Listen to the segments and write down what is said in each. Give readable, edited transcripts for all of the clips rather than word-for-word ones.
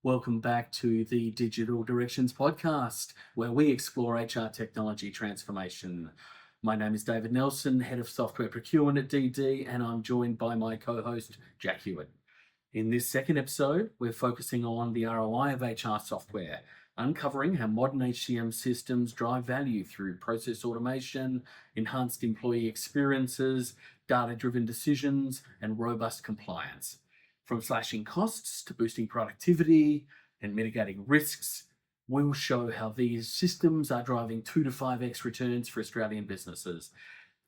Welcome back to the Digital Directions podcast, where we explore HR technology transformation. My name is David Nelson, Head of Software Procurement at DD, and I'm joined by my co-host, Jack Hewitt. In this second episode, we're focusing on the ROI of HR software, uncovering how modern HCM systems drive value through process automation, enhanced employee experiences, data-driven decisions, and robust compliance. From slashing costs to boosting productivity and mitigating risks, we'll show how these systems are driving 2 to 5x returns for Australian businesses.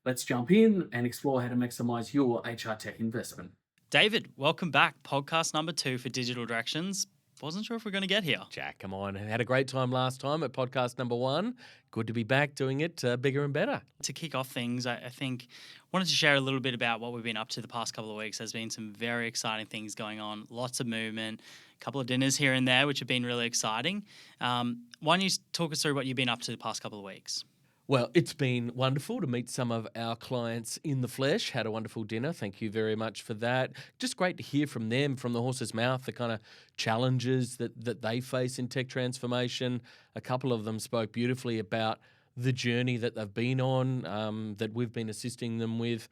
Let's jump in and explore how to maximize your HR tech investment. David, welcome back. Podcast number 2 for Digital Directions. Wasn't sure if we're going to get here. Jack, come on. Had a great time last time at podcast number 1. Good to be back doing it bigger and better. To kick off things, I think wanted to share a little bit about what we've been up to the past couple of weeks. There's been some very exciting things going on, lots of movement, a couple of dinners here and there, which have been really exciting. Why don't you talk us through what you've been up to the past couple of weeks? Well, it's been wonderful to meet some of our clients in the flesh. Had a wonderful dinner. Thank you very much for that. Just great to hear from them, from the horse's mouth, the kind of challenges that they face in tech transformation. A couple of them spoke beautifully about the journey that they've been on, that we've been assisting them with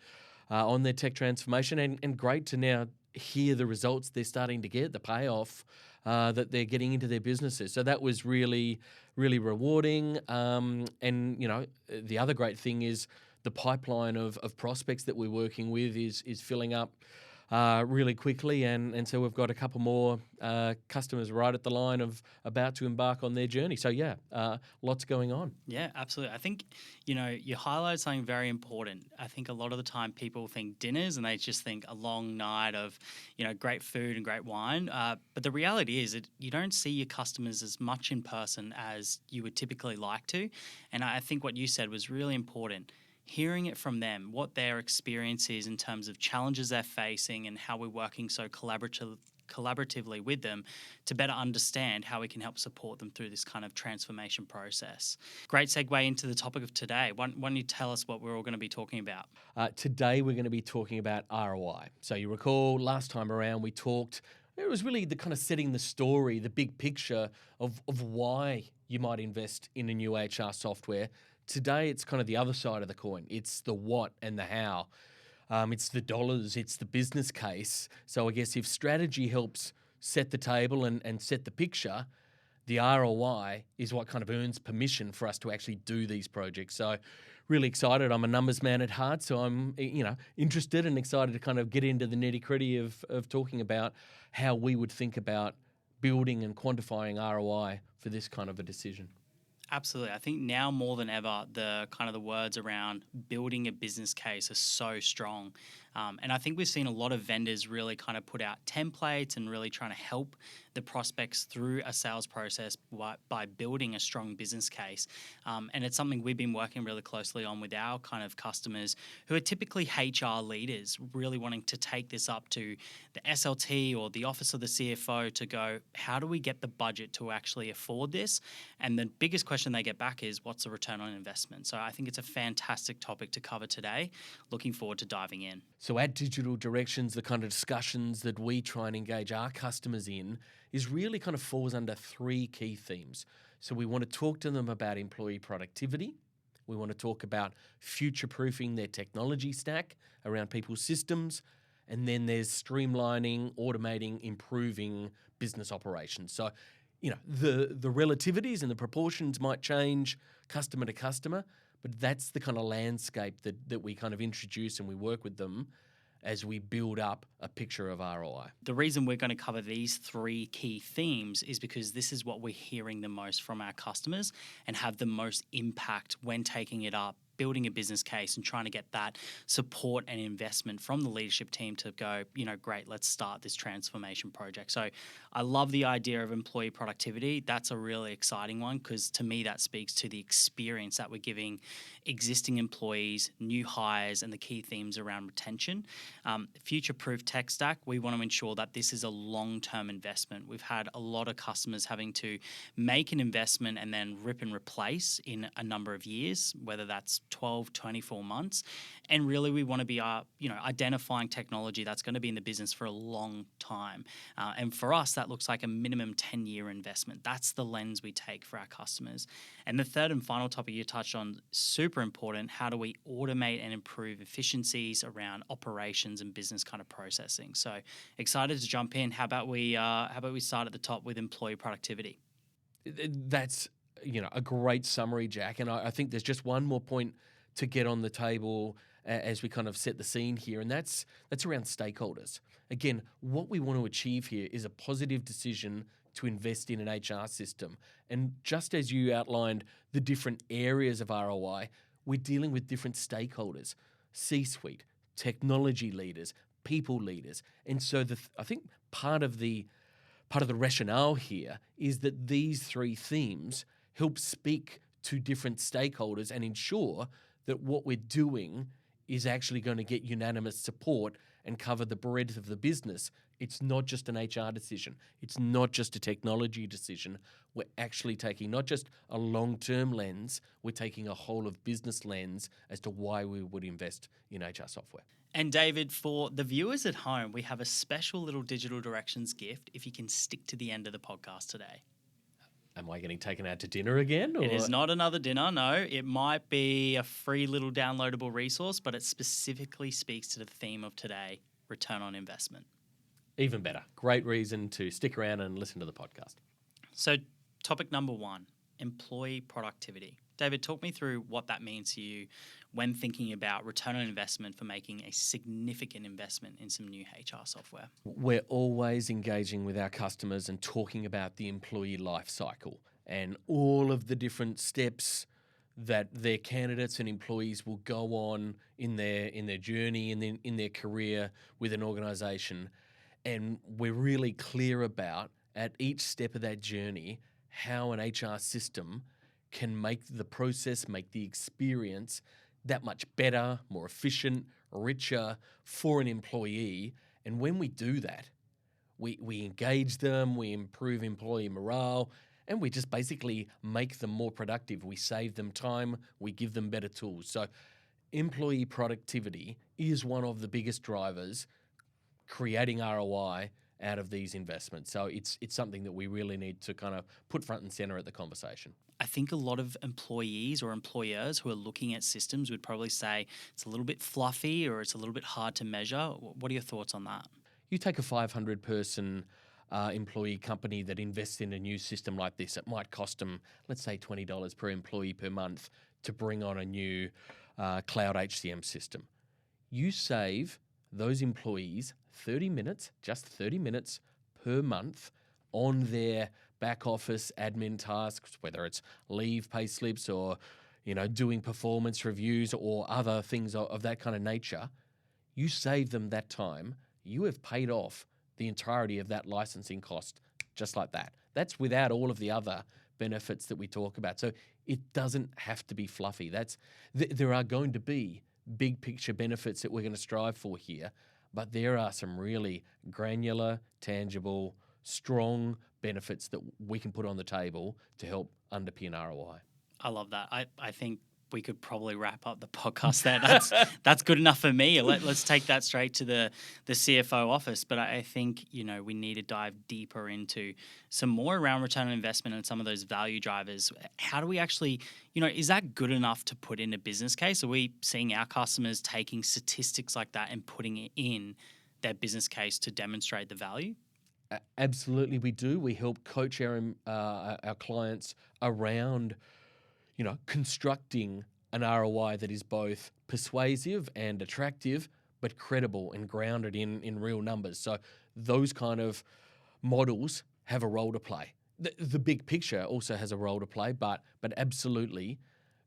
on their tech transformation. And great to now hear the results they're starting to get, the payoff that they're getting into their businesses. So that was really, really rewarding. And, you know, the other great thing is the pipeline of prospects that we're working with is filling up really quickly. And so we've got a couple more customers right at the line of about to embark on their journey. So, yeah, lots going on. Yeah, absolutely. I think, you highlighted something very important. I think a lot of the time people think dinners and they just think a long night of, great food and great wine. But the reality is that you don't see your customers as much in person as you would typically like to. And I think what you said was really important. Hearing it from them, what their experience is in terms of challenges they're facing and how we're working so collaboratively with them to better understand how we can help support them through this kind of transformation process. Great segue into the topic of today. Why don't you tell us what we're all going to be talking about? Today we're going to be talking about ROI. So you recall last time around we talked, it was really the kind of setting the story, the big picture of why you might invest in a new HR software. Today, it's kind of the other side of the coin. It's the what and the how. It's the dollars. It's the business case. So I guess if strategy helps set the table and set the picture, the ROI is what kind of earns permission for us to actually do these projects. So really excited. I'm a numbers man at heart, so I'm interested and excited to kind of get into the nitty-gritty of talking about how we would think about building and quantifying ROI for this kind of a decision. Absolutely. I think now more than ever, the words around building a business case are so strong. And I think we've seen a lot of vendors really kind of put out templates and really trying to help the prospects through a sales process by building a strong business case. And it's something we've been working really closely on with our kind of customers who are typically HR leaders, really wanting to take this up to the SLT or the office of the CFO to go, how do we get the budget to actually afford this? And the biggest question they get back is, what's the return on investment? So I think it's a fantastic topic to cover today. Looking forward to diving in. So at Digital Directions, the kind of discussions that we try and engage our customers in is really kind of falls under 3 key themes. So we want to talk to them about employee productivity. We want to talk about future-proofing their technology stack around people's systems. And then there's streamlining, automating, improving business operations. So, the relativities and the proportions might change customer to customer, but that's the kind of landscape that we kind of introduce and we work with them as we build up a picture of ROI. The reason we're going to cover these 3 key themes is because this is what we're hearing the most from our customers and have the most impact when taking it up, building a business case and trying to get that support and investment from the leadership team to go, great, let's start this transformation project. So I love the idea of employee productivity. That's a really exciting one because to me that speaks to the experience that we're giving existing employees, new hires, and the key themes around retention. Future-proof tech stack, we want to ensure that this is a long-term investment. We've had a lot of customers having to make an investment and then rip and replace in a number of years, whether that's 12, 24 months. And really we want to be identifying technology that's going to be in the business for a long time. And for us, that looks like a minimum 10-year investment. That's the lens we take for our customers. And the third and final topic you touched on, super important. How do we automate and improve efficiencies around operations and business kind of processing? So excited to jump in. How about we start at the top with employee productivity? That's a great summary, Jack. And I think there's just one more point to get on the table as we kind of set the scene here, and that's around stakeholders. Again, what we want to achieve here is a positive decision to invest in an HR system. And just as you outlined the different areas of ROI, we're dealing with different stakeholders: C-suite, technology leaders, people leaders. And so I think part of the rationale here is that these three themes help speak to different stakeholders and ensure that what we're doing is actually going to get unanimous support and cover the breadth of the business. It's not just an HR decision. It's not just a technology decision. We're actually taking not just a long-term lens, we're taking a whole of business lens as to why we would invest in HR software. And David, for the viewers at home, we have a special little digital directions gift if you can stick to the end of the podcast today. Am I getting taken out to dinner again? Or? It is not another dinner, no. It might be a free little downloadable resource, but it specifically speaks to the theme of today, return on investment. Even better. Great reason to stick around and listen to the podcast. So topic number 1, employee productivity. David, talk me through what that means to you when thinking about return on investment for making a significant investment in some new HR software. We're always engaging with our customers and talking about the employee life cycle and all of the different steps that their candidates and employees will go on in their journey and in their career with an organisation. And we're really clear about, at each step of that journey, how an HR system can make the process, make the experience that much better, more efficient, richer for an employee. And when we do that, we engage them, we improve employee morale, and we just basically make them more productive. We save them time, we give them better tools. So employee productivity is one of the biggest drivers creating ROI out of these investments. So it's something that we really need to kind of put front and center at the conversation. I think a lot of employees or employers who are looking at systems would probably say it's a little bit fluffy or it's a little bit hard to measure. What are your thoughts on that? You take a 500-person employee company that invests in a new system like this. It might cost them, let's say, $20 per employee per month to bring on a new cloud HCM system. You save those employees 30 minutes, just 30 minutes per month on their back office admin tasks, whether it's leave pay slips or, doing performance reviews or other things of that kind of nature. You save them that time. You have paid off the entirety of that licensing cost just like that. That's without all of the other benefits that we talk about. So it doesn't have to be fluffy. There are going to be big picture benefits that we're going to strive for here, but there are some really granular, tangible, strong benefits that we can put on the table to help underpin ROI. I love that. I think we could probably wrap up the podcast there. That's good enough for me. Let's take that straight to the CFO office. But I think, we need to dive deeper into some more around return on investment and some of those value drivers. How do we actually, is that good enough to put in a business case? Are we seeing our customers taking statistics like that and putting it in their business case to demonstrate the value? Absolutely, we do. We help coach our clients around, constructing an ROI that is both persuasive and attractive, but credible and grounded in real numbers. So those kind of models have a role to play. The big picture also has a role to play, but absolutely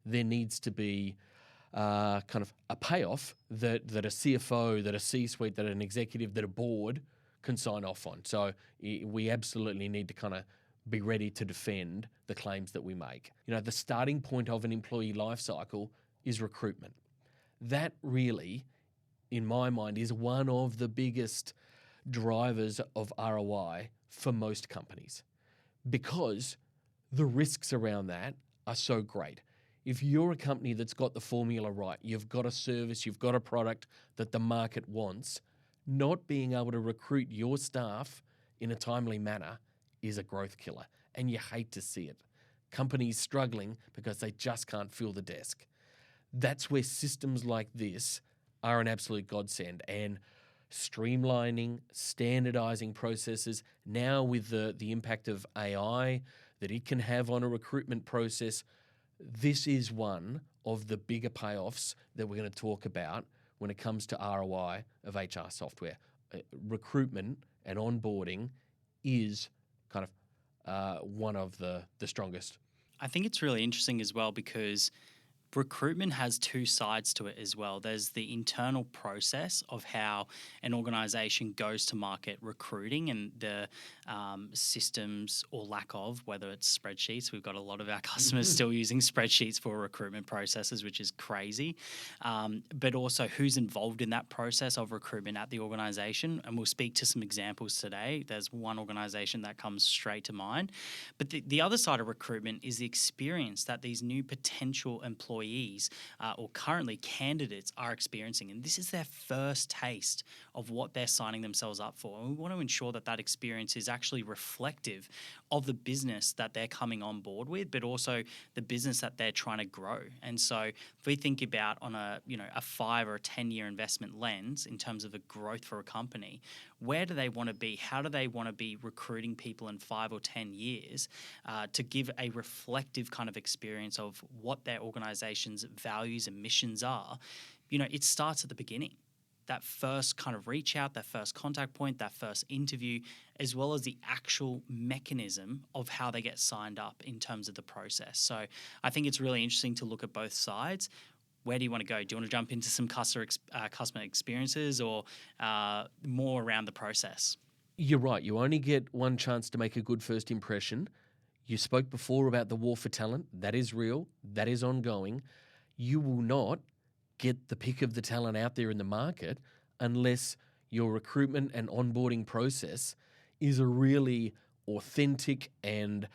there needs to be kind of a payoff that a CFO, that a C-suite, that an executive, that a board can sign off on. So we absolutely need to kind of be ready to defend the claims that we make. The starting point of an employee life cycle is recruitment. That really, in my mind, is one of the biggest drivers of ROI for most companies because the risks around that are so great. if you're a company that's got the formula right, you've got a service, you've got a product that the market wants, not being able to recruit your staff in a timely manner is a growth killer. And you hate to see it. Companies struggling because they just can't fill the desk. That's where systems like this are an absolute godsend. And streamlining, standardizing processes, now with the impact of AI that it can have on a recruitment process, this is one of the bigger payoffs that we're going to talk about when it comes to ROI of HR software. Recruitment and onboarding is kind of one of the strongest. I think it's really interesting as well because recruitment has two sides to it as well. There's the internal process of how an organization goes to market recruiting and the systems or lack of, whether it's spreadsheets. We've got a lot of our customers still using spreadsheets for recruitment processes, which is crazy. But also who's involved in that process of recruitment at the organization. And we'll speak to some examples today. There's one organization that comes straight to mind. But the other side of recruitment is the experience that these new potential employees or currently candidates are experiencing. And this is their first taste of what they're signing themselves up for. And we want to ensure that that experience is actually reflective of the business that they're coming on board with, but also the business that they're trying to grow. And so if we think about on a 5 or a 10-year investment lens in terms of the growth for a company, where do they want to be? How do they want to be recruiting people in 5 or 10 years to give a reflective kind of experience of what their organization's values and missions are? It starts at the beginning. That first kind of reach out, that first contact point, that first interview, as well as the actual mechanism of how they get signed up in terms of the process. So I think it's really interesting to look at both sides. Where do you want to go? Do you want to jump into some customer experiences or more around the process? You're right. You only get one chance to make a good first impression. You spoke before about the war for talent. That is real. That is ongoing. You will not get the pick of the talent out there in the market unless your recruitment and onboarding process is a really authentic and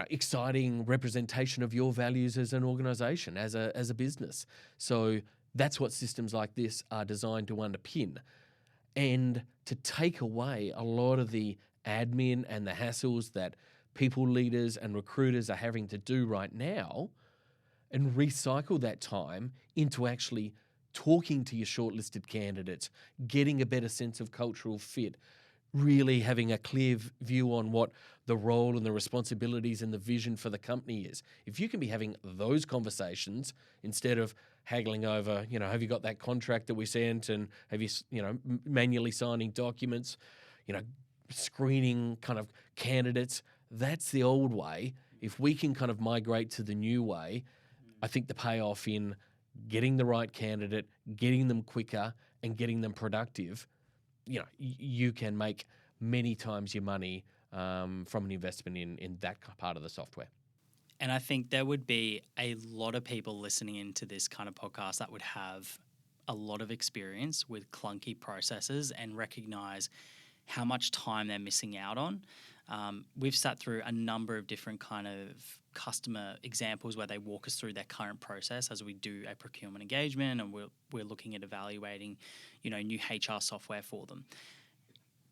exciting representation of your values as an organization, as a business. So that's what systems like this are designed to underpin. And to take away a lot of the admin and the hassles that people leaders and recruiters are having to do right now and recycle that time into actually talking to your shortlisted candidates, getting a better sense of cultural fit, really having a clear view on what the role and the responsibilities and the vision for the company is. If you can be having those conversations instead of haggling over, have you got that contract that we sent, and have you, manually signing documents, screening kind of candidates, that's the old way. If we can kind of migrate to the new way, I think the payoff in getting the right candidate, getting them quicker and getting them productive, you can make many times your money from an investment in that part of the software. And I think there would be a lot of people listening into this kind of podcast that would have a lot of experience with clunky processes and recognize how much time they're missing out on. We've sat through a number of different kind of customer examples where they walk us through their current process as we do a procurement engagement, and we're looking at evaluating, new HR software for them.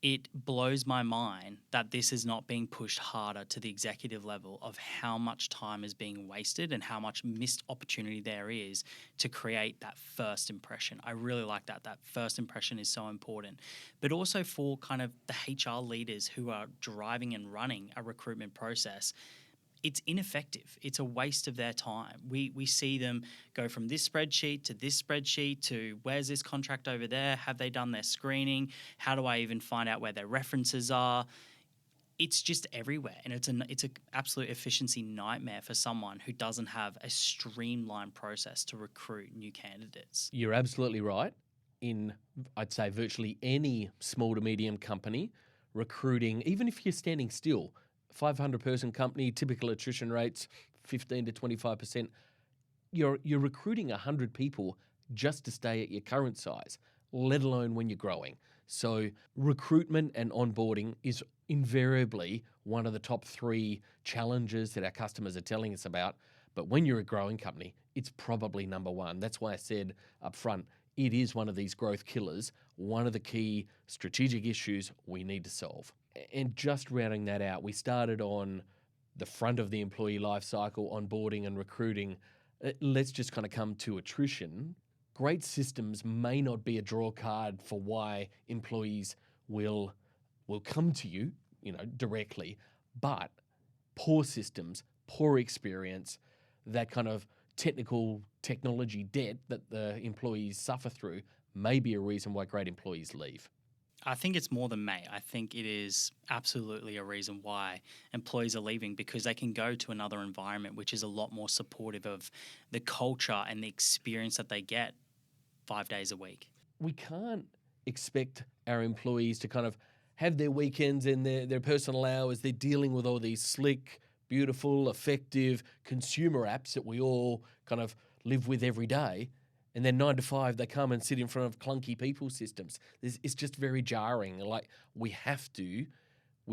It blows my mind that this is not being pushed harder to the executive level of how much time is being wasted and how much missed opportunity there is to create that first impression. I really like that. That first impression is so important. But also for kind of the HR leaders who are driving and running a recruitment process, it's ineffective. It's a waste of their time. We see them go from this spreadsheet to where's this contract over there? Have they done their screening? How do I even find out where their references are? It's just everywhere, and it's an absolute efficiency nightmare for someone who doesn't have a streamlined process to recruit new candidates. You're absolutely right. In, I'd say, virtually any small to medium company, recruiting, even if you're standing still, 500-person company, typical attrition rates, 15 to 25%. You're recruiting 100 people just to stay at your current size, let alone when you're growing. So recruitment and onboarding is invariably one of the top 3 challenges that our customers are telling us about. But when you're a growing company, it's probably number one. That's why I said up front, it is one of these growth killers, one of the key strategic issues we need to solve. And just rounding that out, we started on the front of the employee life cycle, onboarding and recruiting. Let's just kind of come to attrition. Great systems may not be a draw card for why employees will come to you, directly, but poor systems, poor experience, that kind of technology debt that the employees suffer through may be a reason why great employees leave. I think it's more than may. I think it is absolutely a reason why employees are leaving, because they can go to another environment which is a lot more supportive of the culture and the experience that they get 5 days a week. We can't expect our employees to kind of have their weekends and their personal hours. They're dealing with all these slick, beautiful, effective consumer apps that we all kind of live with every day. And then 9 to 5, they come and sit in front of clunky people systems. It's just very jarring. Like, we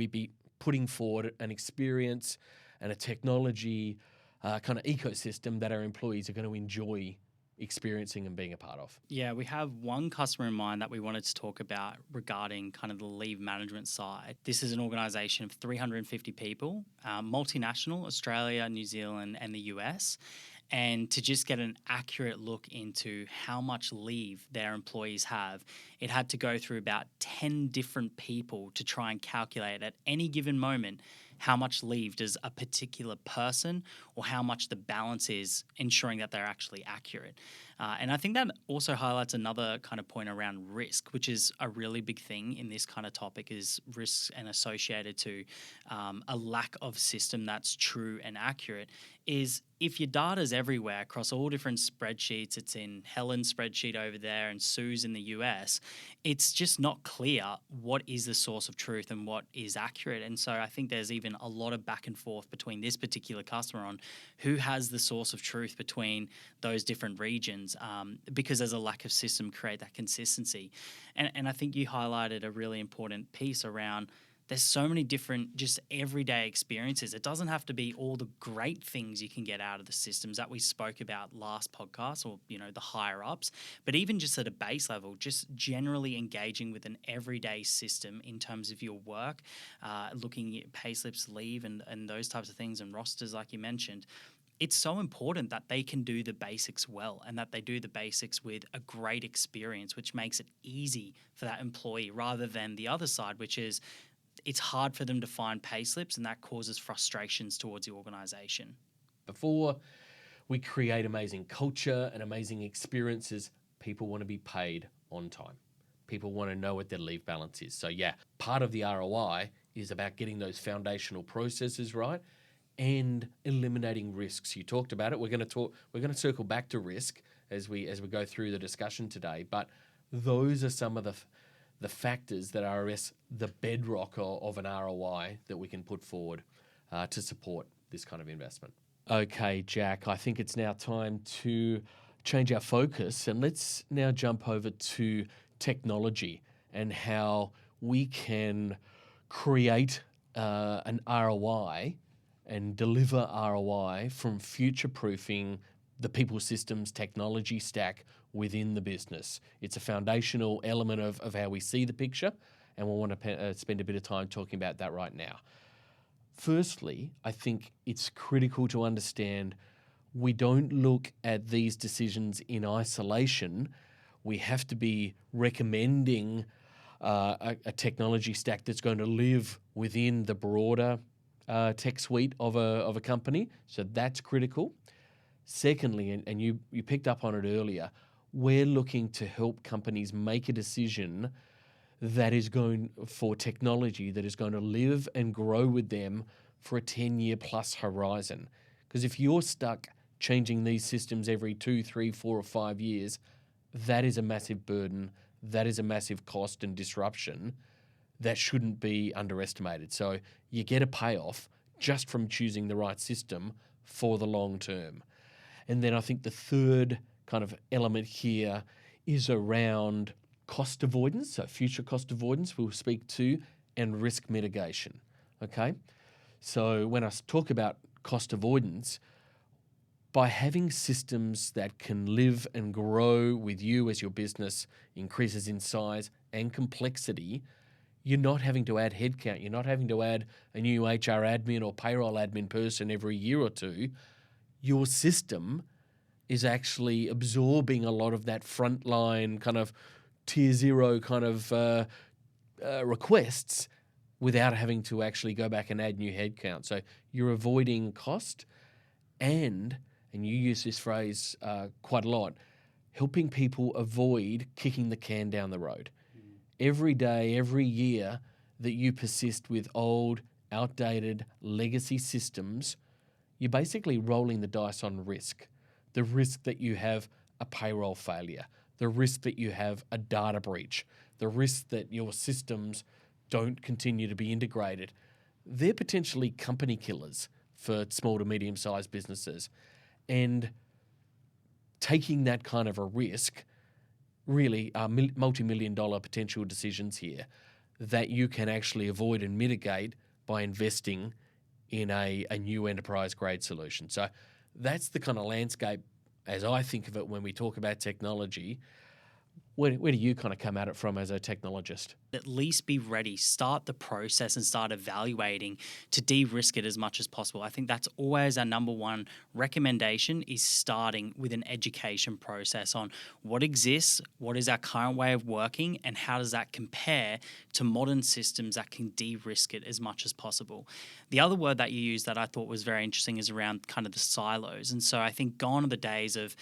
be putting forward an experience and a technology kind of ecosystem that our employees are going to enjoy experiencing and being a part of. Yeah, we have one customer in mind that we wanted to talk about regarding kind of the leave management side. This is an organization of 350 people, multinational, Australia, New Zealand, and the US. And to just get an accurate look into how much leave their employees have, it had to go through about 10 different people to try and calculate at any given moment how much leave does a particular person, or how much the balance is, ensuring that they're actually accurate. And I think that also highlights another kind of point around risk, which is a really big thing in this kind of topic, is risks and associated to a lack of system that's true and accurate. Is if your data's everywhere across all different spreadsheets, it's in Helen's spreadsheet over there and Sue's in the US, it's just not clear what is the source of truth and what is accurate. And so I think there's even a lot of back and forth between this particular customer on who has the source of truth between those different regions, because there's a lack of system to create that consistency. And I think you highlighted a really important piece around there's so many different just everyday experiences. It doesn't have to be all the great things you can get out of the systems that we spoke about last podcast, or, the higher ups, but even just at a base level, just generally engaging with an everyday system in terms of your work, looking at pay slips, leave, and those types of things, and rosters, like you mentioned. It's so important that they can do the basics well, and that they do the basics with a great experience, which makes it easy for that employee, rather than the other side, which is it's hard for them to find pay slips, and that causes frustrations towards the organization. Before we create amazing culture and amazing experiences, people want to be paid on time. People want to know what their leave balance is. So yeah, part of the ROI is about getting those foundational processes right and eliminating risks. You talked about it. We're going to circle back to risk as we go through the discussion today, but those are some of the factors that are the bedrock of an ROI that we can put forward to support this kind of investment. Okay, Jack, I think it's now time to change our focus, and let's now jump over to technology and how we can create an ROI and deliver ROI from future-proofing the people systems technology stack within the business. It's a foundational element of how we see the picture, and we'll want to spend a bit of time talking about that right now. Firstly, I think it's critical to understand we don't look at these decisions in isolation. We have to be recommending a technology stack that's going to live within the broader tech suite of a company. So that's critical. Secondly, and you picked up on it earlier, we're looking to help companies make a decision that is going for technology that is going to live and grow with them for a 10-year plus horizon. Because if you're stuck changing these systems every 2, 3, 4, or 5 years, that is a massive burden. That is a massive cost and disruption that shouldn't be underestimated. So you get a payoff just from choosing the right system for the long term. And then I think the third kind of element here is around cost avoidance, so future cost avoidance we'll speak to, and risk mitigation, okay? So when I talk about cost avoidance, by having systems that can live and grow with you as your business increases in size and complexity, you're not having to add headcount. You're not having to add a new HR admin or payroll admin person every year or two. Your system is actually absorbing a lot of that frontline kind of tier zero kind of requests without having to actually go back and add new headcount. So you're avoiding cost and you use this phrase quite a lot, helping people avoid kicking the can down the road. Every day, every year that you persist with old, outdated, legacy systems, you're basically rolling the dice on risk. The risk that you have a payroll failure, the risk that you have a data breach, the risk that your systems don't continue to be integrated. They're potentially company killers for small to medium-sized businesses. And taking that kind of a risk really are multi-million dollar potential decisions here that you can actually avoid and mitigate by investing in a new enterprise-grade solution. So that's the kind of landscape as I think of it when we talk about technology. Where do you kind of come at it from as a technologist? At least be ready, start the process and start evaluating to de-risk it as much as possible. I think that's always our number one recommendation, is starting with an education process on what exists, what is our current way of working, and how does that compare to modern systems that can de-risk it as much as possible. The other word that you used that I thought was very interesting is around kind of the silos. And so I think gone are the days of,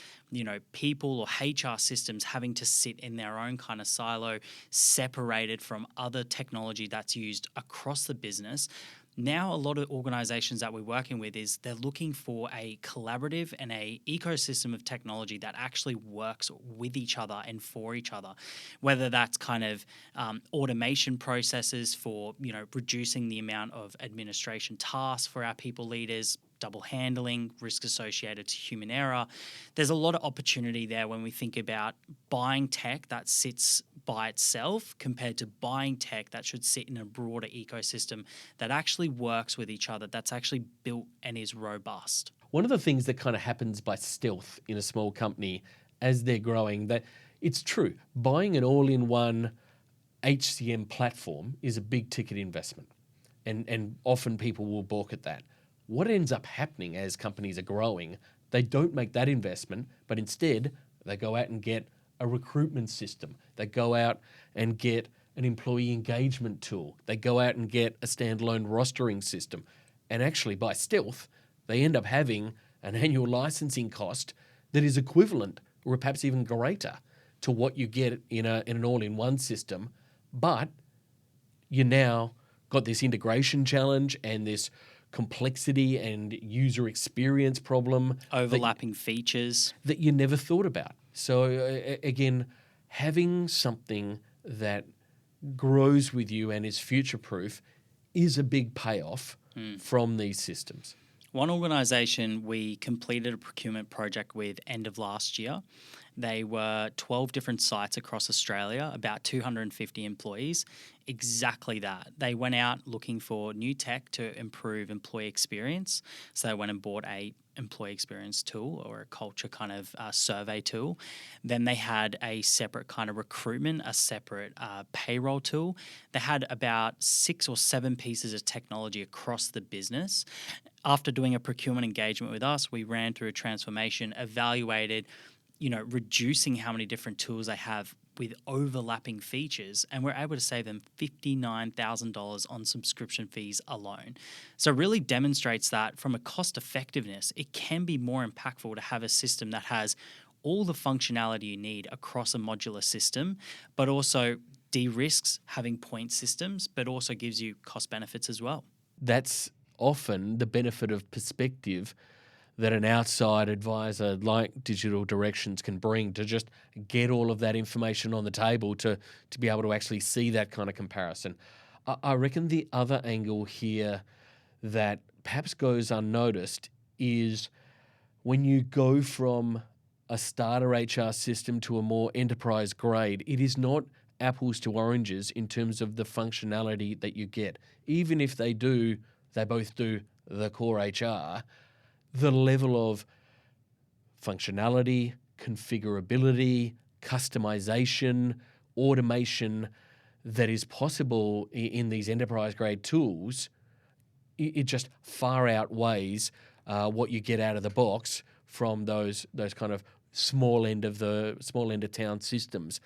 people or HR systems having to sit in their own kind of silo, separated from other technology that's used across the business. Now, a lot of organizations that we're working with is they're looking for a collaborative and a ecosystem of technology that actually works with each other and for each other, whether that's kind of automation processes for, reducing the amount of administration tasks for our people leaders, double handling, risk associated to human error. There's a lot of opportunity there when we think about buying tech that sits by itself compared to buying tech that should sit in a broader ecosystem that actually works with each other, that's actually built and is robust. One of the things that kind of happens by stealth in a small company as they're growing, that it's true, buying an all-in-one HCM platform is a big ticket investment, and often people will balk at that. What ends up happening as companies are growing, they don't make that investment, but instead they go out and get a recruitment system. They go out and get an employee engagement tool. They go out and get a standalone rostering system. And actually, by stealth, they end up having an annual licensing cost that is equivalent or perhaps even greater to what you get in an all-in-one system. But you now got this integration challenge and this complexity and user experience problem. Overlapping features. That you never thought about. So again, having something that grows with you and is future-proof is a big payoff from these systems. One organisation we completed a procurement project with end of last year. They were 12 different sites across Australia, about 250 employees. Exactly that. They went out looking for new tech to improve employee experience. So they went and bought a employee experience tool or a culture kind of survey tool. Then they had a separate kind of recruitment, a separate payroll tool. They had about 6 or 7 pieces of technology across the business. After doing a procurement engagement with us, we ran through a transformation, evaluated reducing how many different tools they have with overlapping features, and we're able to save them $59,000 on subscription fees alone. So it really demonstrates that from a cost effectiveness, it can be more impactful to have a system that has all the functionality you need across a modular system, but also de-risks having point systems, but also gives you cost benefits as well. That's often the benefit of perspective that an outside advisor like Digital Directions can bring, to just get all of that information on the table to be able to actually see that kind of comparison. I reckon the other angle here that perhaps goes unnoticed is when you go from a starter HR system to a more enterprise grade, it is not apples to oranges in terms of the functionality that you get. Even if they both do the core HR, the level of functionality, configurability, customization, automation that is possible in these enterprise-grade tools, it just far outweighs what you get out of the box from those kind of small end of town systems.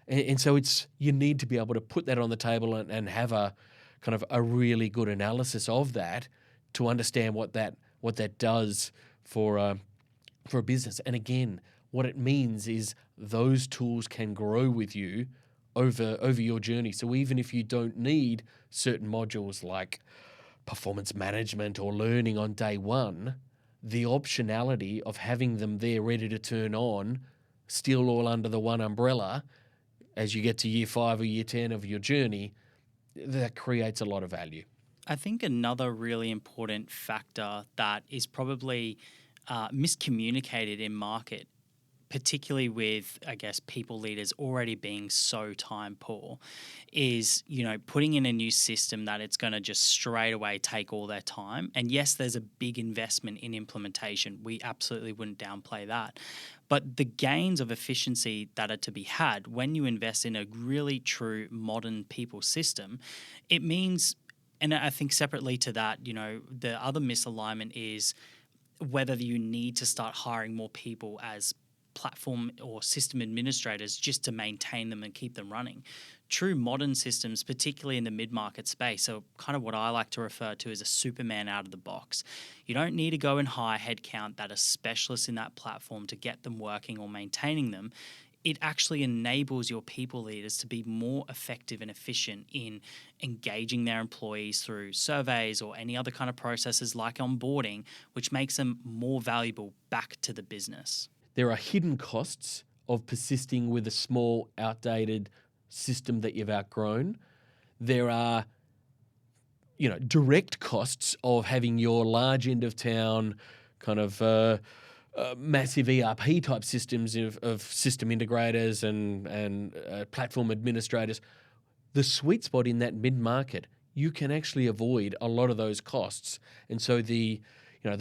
And so you need to be able to put that on the table and have a kind of a really good analysis of that to understand what that does for a business. And again, what it means is those tools can grow with you over your journey. So even if you don't need certain modules like performance management or learning on day one, the optionality of having them there ready to turn on, still all under the one umbrella, as you get to year 5 or year 10 of your journey, that creates a lot of value. I think another really important factor that is probably miscommunicated in market, particularly with, I guess, people leaders already being so time poor, is, putting in a new system that it's going to just straight away take all their time. And yes, there's a big investment in implementation. We absolutely wouldn't downplay that. But the gains of efficiency that are to be had when you invest in a really true modern people system, it means, and I think separately to that, the other misalignment is whether you need to start hiring more people as platform or system administrators just to maintain them and keep them running. True modern systems, particularly in the mid-market space, are kind of what I like to refer to as a Superman out of the box. You don't need to go and hire headcount that are specialists in that platform to get them working or maintaining them. It actually enables your people leaders to be more effective and efficient in engaging their employees through surveys or any other kind of processes like onboarding, which makes them more valuable back to the business. There are hidden costs of persisting with a small, outdated system that you've outgrown. There are, direct costs of having your large end of town kind of massive ERP type systems of system integrators and platform administrators. The sweet spot in that mid-market, you can actually avoid a lot of those costs. And so the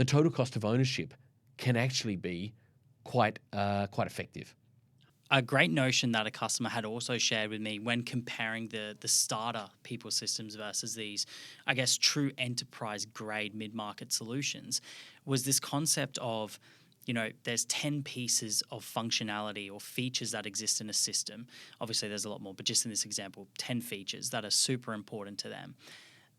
total cost of ownership can actually be quite effective. A great notion that a customer had also shared with me when comparing the starter people systems versus these, I guess, true enterprise grade mid-market solutions was this concept of, there's 10 pieces of functionality or features that exist in a system. Obviously, there's a lot more, but just in this example, 10 features that are super important to them.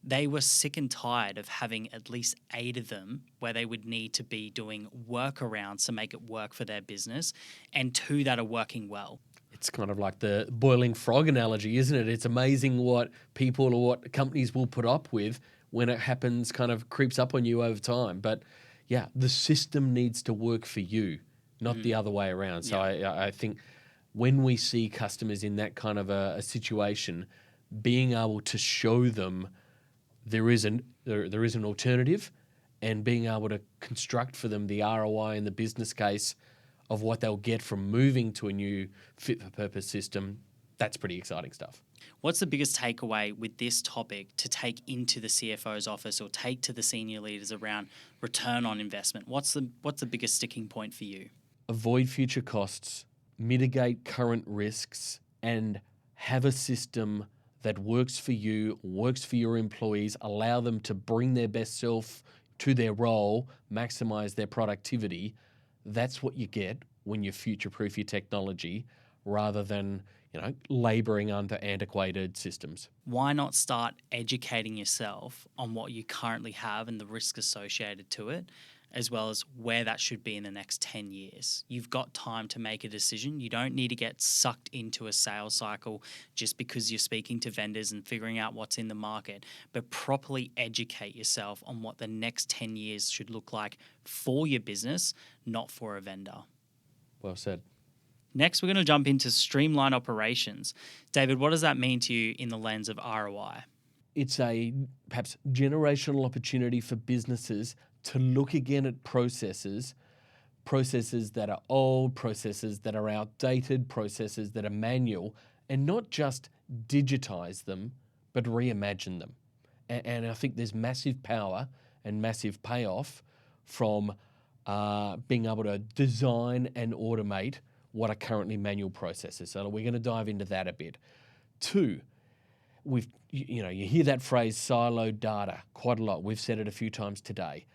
They were sick and tired of having at least 8 of them where they would need to be doing workarounds to make it work for their business, and 2 that are working well. It's kind of like the boiling frog analogy, isn't it? It's amazing what people or what companies will put up with when it happens, kind of creeps up on you over time. But yeah, the system needs to work for you, not the other way around. So I think when we see customers in that kind of a situation, being able to show them there is an alternative, and being able to construct for them the ROI and the business case of what they'll get from moving to a new fit-for-purpose system, that's pretty exciting stuff. What's the biggest takeaway with this topic to take into the CFO's office or take to the senior leaders around return on investment? What's the biggest sticking point for you? Avoid future costs, mitigate current risks, and have a system that works for you, works for your employees, allow them to bring their best self to their role, maximize their productivity. That's what you get when you future-proof your technology rather than, laboring under antiquated systems. Why not start educating yourself on what you currently have and the risk associated to it, as well as where that should be in the next 10 years. You've got time to make a decision. You don't need to get sucked into a sales cycle just because you're speaking to vendors and figuring out what's in the market, but properly educate yourself on what the next 10 years should look like for your business, not for a vendor. Well said. Next, we're going to jump into streamline operations. David, what does that mean to you in the lens of ROI? It's a perhaps generational opportunity for businesses to look again at processes that are old, processes that are outdated, processes that are manual, and not just digitize them, but reimagine them. And I think there's massive power and massive payoff from being able to design and automate what are currently manual processes. So we're going to dive into that a bit. 2, you hear that phrase siloed data quite a lot. We've said it a few times today.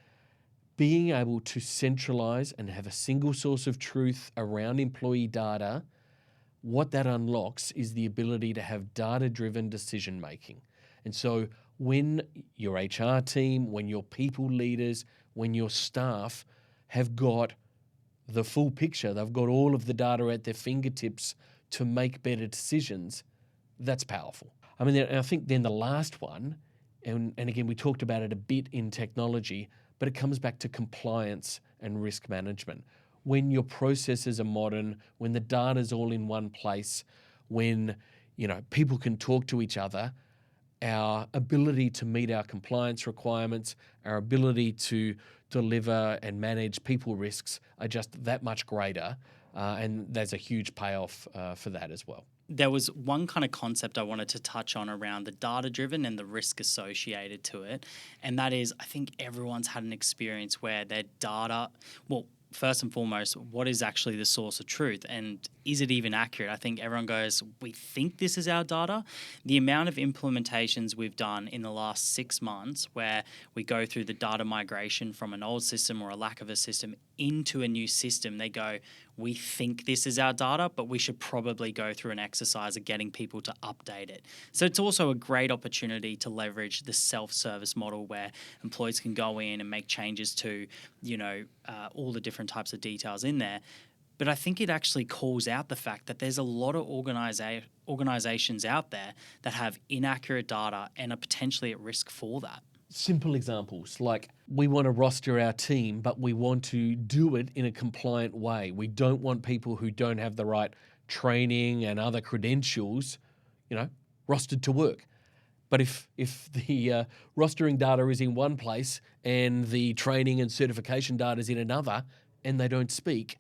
Being able to centralize and have a single source of truth around employee data, what that unlocks is the ability to have data-driven decision making. And so when your HR team, when your people leaders, when your staff have got the full picture, they've got all of the data at their fingertips to make better decisions, that's powerful. I mean, I think then the last one, and again, we talked about it a bit in technology, but it comes back to compliance and risk management. When your processes are modern, when the data's all in one place, when people can talk to each other, our ability to meet our compliance requirements, our ability to deliver and manage people risks are just that much greater, and there's a huge payoff for that as well. There was one kind of concept I wanted to touch on around the data-driven and the risk associated to it, and that is I think everyone's had an experience where their data, first and foremost, what is actually the source of truth and is it even accurate? I think everyone goes, we think this is our data. The amount of implementations we've done in the last 6 months where we go through the data migration from an old system or a lack of a system into a new system, they go, we think this is our data, but we should probably go through an exercise of getting people to update it. So it's also a great opportunity to leverage the self-service model where employees can go in and make changes to, all the different types of details in there. But I think it actually calls out the fact that there's a lot of organizations out there that have inaccurate data and are potentially at risk for that. Simple examples like we want to roster our team, but we want to do it in a compliant way. We don't want people who don't have the right training and other credentials, rostered to work. But if the rostering data is in one place and the training and certification data is in another and they don't speak,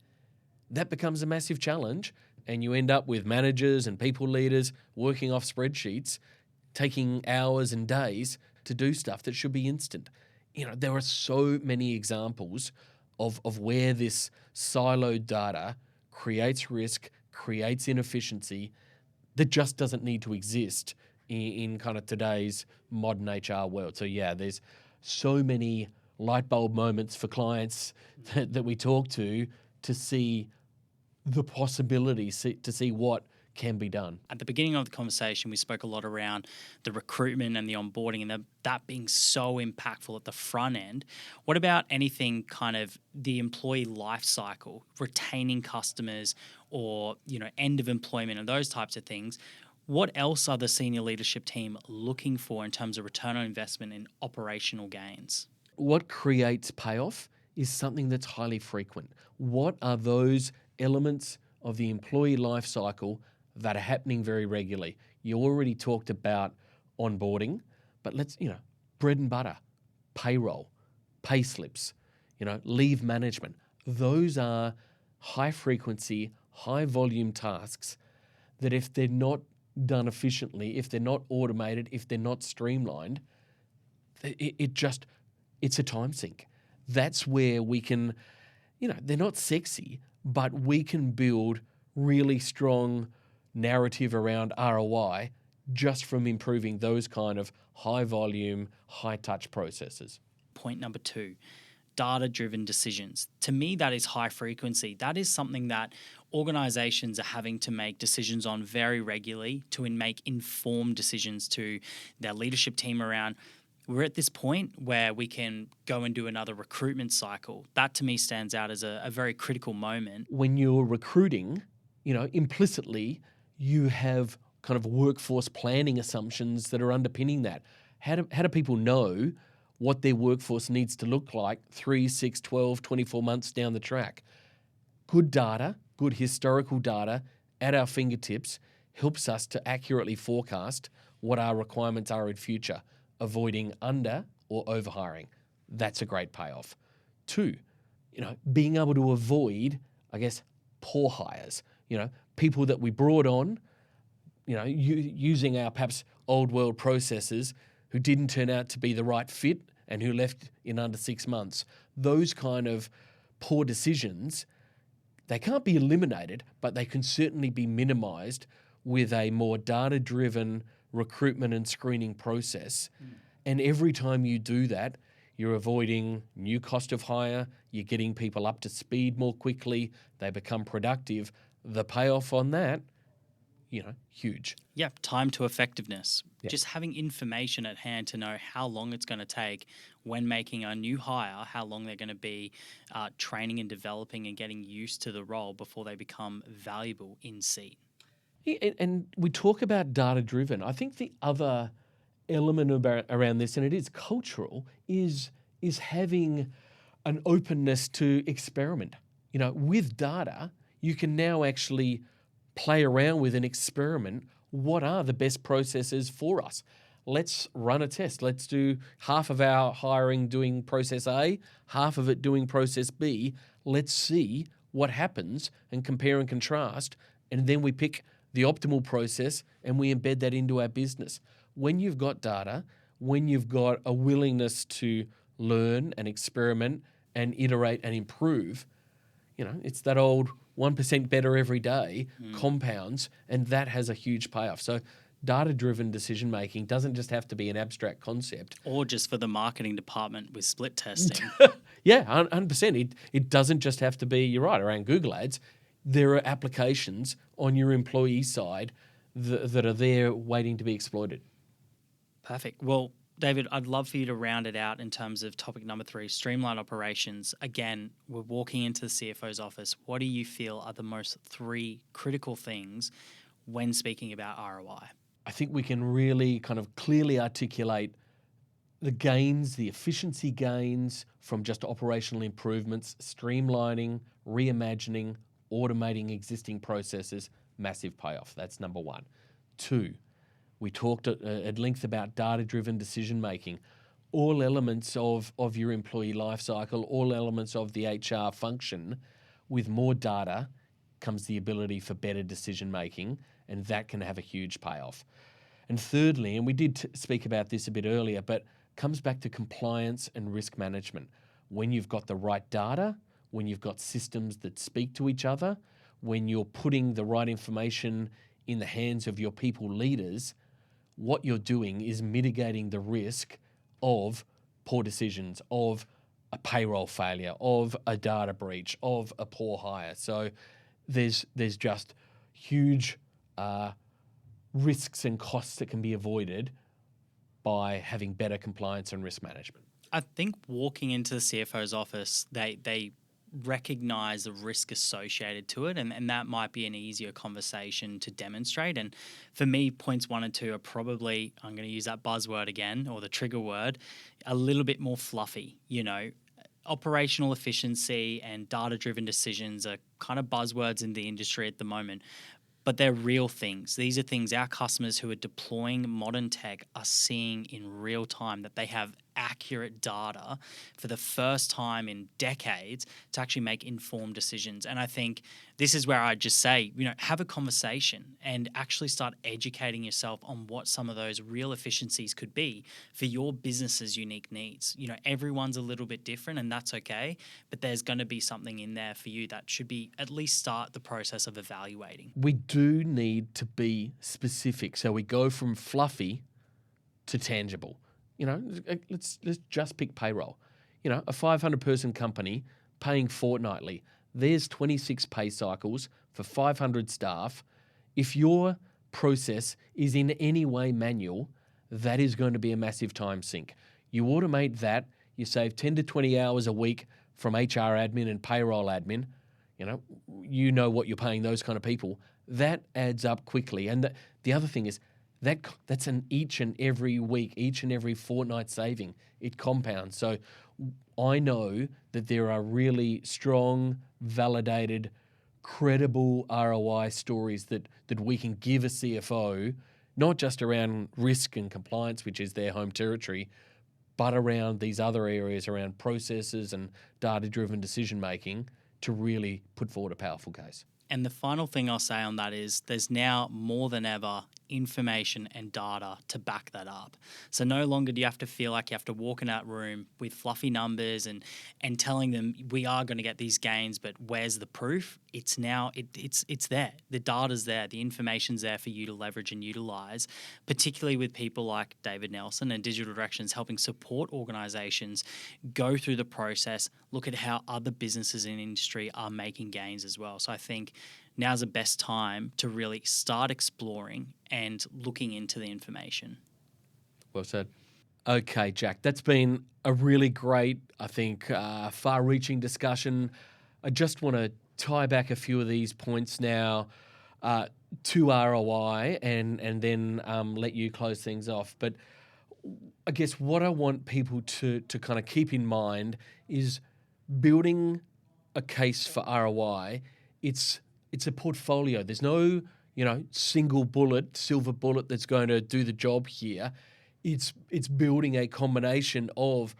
that becomes a massive challenge, and you end up with managers and people leaders working off spreadsheets, taking hours and days to do stuff that should be instant. There are so many examples of where this siloed data creates risk, creates inefficiency that just doesn't need to exist in kind of today's modern HR world. So yeah, there's so many light bulb moments for clients that we talk to see the possibilities, to see what can be done. At the beginning of the conversation, we spoke a lot around the recruitment and the onboarding and that being so impactful at the front end. What about anything kind of the employee life cycle, retaining customers or, end of employment and those types of things? What else are the senior leadership team looking for in terms of return on investment and operational gains? What creates payoff is something that's highly frequent. What are those elements of the employee life cycle that are happening very regularly? You already talked about onboarding, but let's, bread and butter, payroll, pay slips, leave management. Those are high frequency, high volume tasks that if they're not done efficiently, if they're not automated, if they're not streamlined, it's a time sink. That's where we can, they're not sexy, but we can build really strong narrative around ROI just from improving those kind of high volume, high touch processes. Point number 2, data-driven decisions. To me, that is high frequency. That is something that organizations are having to make decisions on very regularly to make informed decisions to their leadership team around. We're at this point where we can go and do another recruitment cycle. That to me stands out as a very critical moment. When you're recruiting, implicitly you have kind of workforce planning assumptions that are underpinning that. How do people know what their workforce needs to look like 3, 6, 12, 24 months down the track? Good data, good historical data at our fingertips helps us to accurately forecast what our requirements are in future, avoiding under or overhiring. That's a great payoff. 2, being able to avoid, poor hires, people that we brought on, using our perhaps old world processes who didn't turn out to be the right fit and who left in under 6 months. Those kind of poor decisions, they can't be eliminated, but they can certainly be minimized with a more data-driven recruitment and screening process. And every time you do that, you're avoiding new cost of hire, you're getting people up to speed more quickly, they become productive. The payoff on that, huge. Yeah, time to effectiveness. Yeah. Just having information at hand to know how long it's going to take when making a new hire, how long they're going to be training and developing and getting used to the role before they become valuable in seat. Yeah, and we talk about data-driven. I think the other element around this, and it is cultural, is having an openness to experiment. With data, you can now actually play around with and experiment. What are the best processes for us? Let's run a test. Let's do half of our hiring doing process A, half of it doing process B. Let's see what happens and compare and contrast. And then we pick the optimal process and we embed that into our business. When you've got data, when you've got a willingness to learn and experiment and iterate and improve, it's that old 1% better every day compounds, and that has a huge payoff. So data-driven decision-making doesn't just have to be an abstract concept. Or just for the marketing department with split testing. Yeah, 100%. It doesn't just have to be, you're right, around Google Ads. There are applications on your employee side that are there waiting to be exploited. Perfect. Well, David, I'd love for you to round it out in terms of topic number 3, streamline operations. Again, we're walking into the CFO's office. What do you feel are the most 3 critical things when speaking about ROI? I think we can really kind of clearly articulate the gains, the efficiency gains from just operational improvements, streamlining, reimagining, automating existing processes, massive payoff. That's number 1. 2, we talked at length about data-driven decision-making. All elements of your employee lifecycle, all elements of the HR function, with more data comes the ability for better decision-making, and that can have a huge payoff. And thirdly, and we did speak about this a bit earlier, but comes back to compliance and risk management. When you've got the right data, when you've got systems that speak to each other, when you're putting the right information in the hands of your people leaders, what you're doing is mitigating the risk of poor decisions, of a payroll failure, of a data breach, of a poor hire. So there's just huge risks and costs that can be avoided by having better compliance and risk management. I think walking into the CFO's office, they recognize the risk associated to it, and that might be an easier conversation to demonstrate. And for me, points 1 and 2 are probably, I'm going to use that buzzword again, or the trigger word, a little bit more fluffy. Operational efficiency and data-driven decisions are kind of buzzwords in the industry at the moment, but they're real things. These are things our customers who are deploying modern tech are seeing in real time, that they have accurate data for the first time in decades to actually make informed decisions. And I think this is where I just say, have a conversation and actually start educating yourself on what some of those real efficiencies could be for your business's unique needs. Everyone's a little bit different, and that's okay, but there's going to be something in there for you that should be at least start the process of evaluating. We do need to be specific. So we go from fluffy to tangible. Let's just pick payroll. A 500-person company paying fortnightly. There's 26 pay cycles for 500 staff. If your process is in any way manual, that is going to be a massive time sink. You automate that, you save 10 to 20 hours a week from HR admin and payroll admin. You know what you're paying those kind of people. That adds up quickly. And the other thing is, that's an each and every week, each and every fortnight saving. It compounds. So I know that there are really strong, validated, credible ROI stories that we can give a CFO, not just around risk and compliance, which is their home territory, but around these other areas, around processes and data-driven decision-making, to really put forward a powerful case. And the final thing I'll say on that is there's now more than ever information and data to back that up. So no longer do you have to feel like you have to walk in that room with fluffy numbers and telling them we are going to get these gains, but where's the proof? It's now it's there. The data's there. The information's there for you to leverage and utilize, particularly with people like David Nelson and Digital Directions helping support organizations go through the process, look at how other businesses in industry are making gains as well. So I think now's the best time to really start exploring and looking into the information. Well said. Okay, Jack, that's been a really great, I think, far-reaching discussion. I just want to tie back a few of these points now to ROI and then let you close things off. But I guess what I want people to kind of keep in mind is building a case for ROI. It's a portfolio. There's no, single bullet, silver bullet that's going to do the job here. It's building a combination of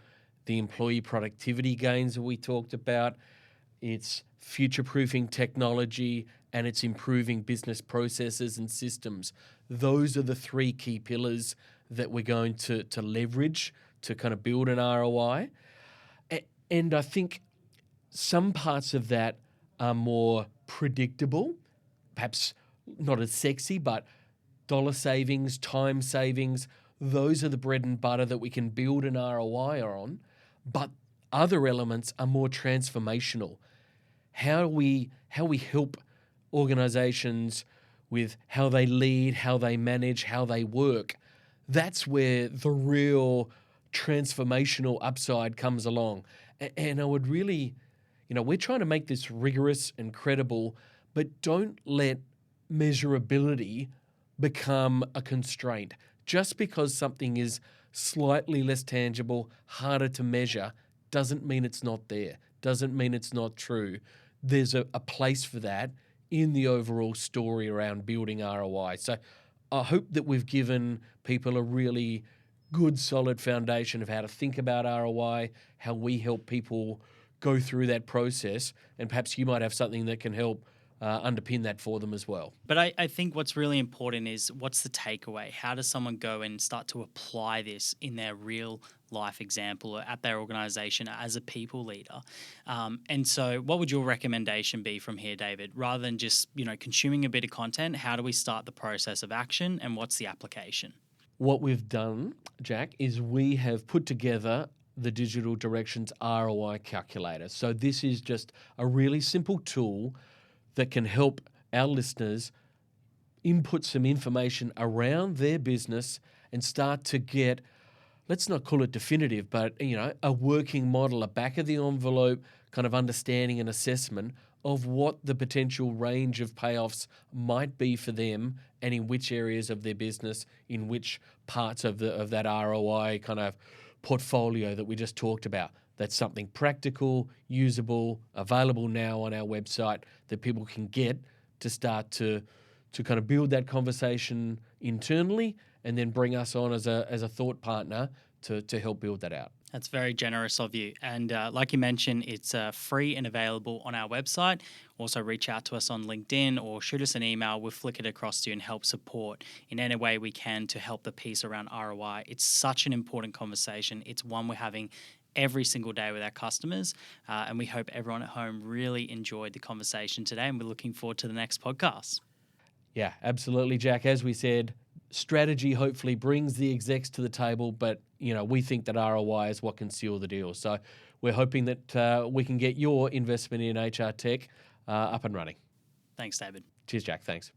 the employee productivity gains that we talked about, it's future-proofing technology, and it's improving business processes and systems. Those are the three key pillars that we're going to leverage to kind of build an ROI. And I think some parts of that are more predictable, perhaps not as sexy, but dollar savings, time savings, those are the bread and butter that we can build an ROI on. But other elements are more transformational. How we help organizations with how they lead, how they manage, how they work. That's where the real transformational upside comes along. And I would really, we're trying to make this rigorous and credible, but don't let measurability become a constraint. Just because something is slightly less tangible, harder to measure, doesn't mean it's not there, doesn't mean it's not true. There's a place for that in the overall story around building ROI. So I hope that we've given people a really good, solid foundation of how to think about ROI, how we help people go through that process, and perhaps you might have something that can help underpin that for them as well. But I think what's really important is what's the takeaway? How does someone go and start to apply this in their real life example or at their organization as a people leader? And so what would your recommendation be from here, David? Rather than just, consuming a bit of content, how do we start the process of action and what's the application? What we've done, Jack, is we have put together the Digital Directions ROI calculator. So this is just a really simple tool that can help our listeners input some information around their business and start to get, let's not call it definitive, but a working model, a back of the envelope kind of understanding and assessment of what the potential range of payoffs might be for them and in which areas of their business, in which parts of that ROI kind of portfolio that we just talked about. That's something practical, usable, available now on our website that people can get to start to kind of build that conversation internally and then bring us on as a thought partner to help build that out. That's very generous of you. And like you mentioned, it's free and available on our website. Also reach out to us on LinkedIn or shoot us an email. We'll flick it across to you and help support in any way we can to help the piece around ROI. It's such an important conversation. It's one we're having every single day with our customers. And we hope everyone at home really enjoyed the conversation today. And we're looking forward to the next podcast. Yeah, absolutely, Jack. As we said, strategy hopefully brings the execs to the table, but we think that ROI is what can seal the deal. So we're hoping that we can get your investment in HR tech up and running. Thanks, David. Cheers, Jack. Thanks.